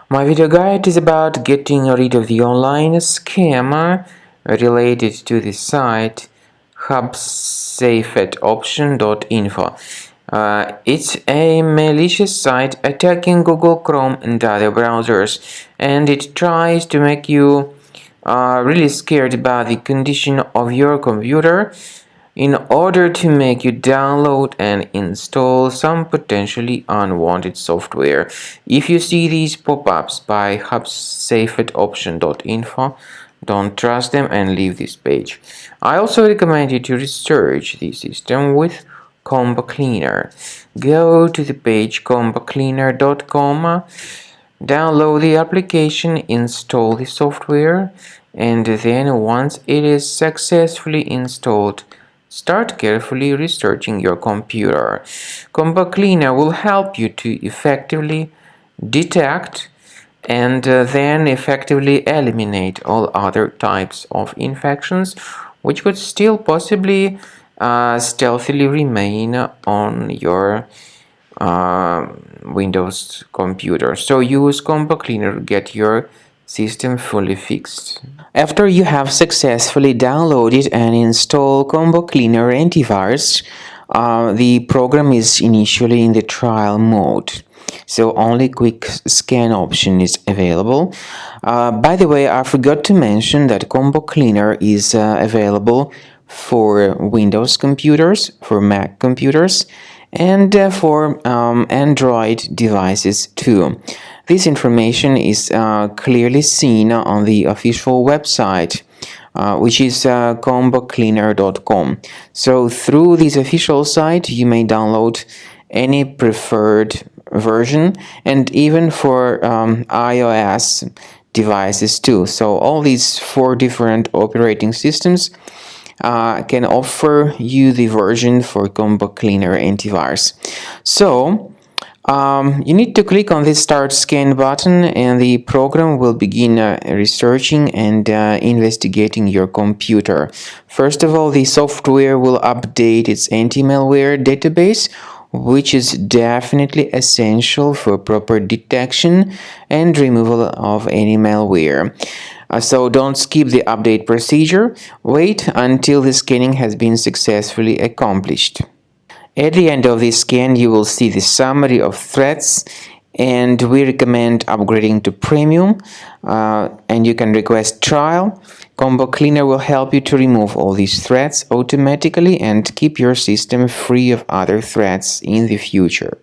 My video guide is about getting rid of the online scam related to the site Hubsafet-option.info. It's a malicious site attacking Google Chrome and other browsers, and it tries to make you really scared about the condition of your computer in order to make you download and install some potentially unwanted software. If you see these pop-ups by Hubsafet-option.info, don't trust them and leave this page. I also recommend you to research the system with Combo Cleaner. Go to the page combocleaner.com, download the application, install the software, and then once it is successfully installed, start carefully researching your computer. Combo Cleaner will help you to effectively detect and then effectively eliminate all other types of infections which could still possibly stealthily remain on your Windows computer. So use Combo Cleaner to get your system fully fixed. After you have successfully downloaded and installed Combo Cleaner antivirus, the program is initially in the trial mode, so only quick scan option is available. By the way, I forgot to mention that Combo Cleaner is available for Windows computers, for Mac computers, and for Android devices too. This information is clearly seen on the official website, which is combocleaner.com. So through this official site, you may download any preferred version, and even for iOS devices too. So all these 4 different operating systems can offer you the version for Combo Cleaner antivirus. So you need to click on this Start Scan button, and the program will begin researching and investigating your computer. First of all, the software will update its anti-malware database, which is definitely essential for proper detection and removal of any malware. So don't skip the update procedure. Wait until the scanning has been successfully accomplished. At the end of the scan, you will see the summary of threats, and we recommend upgrading to Premium, and you can request trial. Combo Cleaner will help you to remove all these threats automatically and keep your system free of other threats in the future.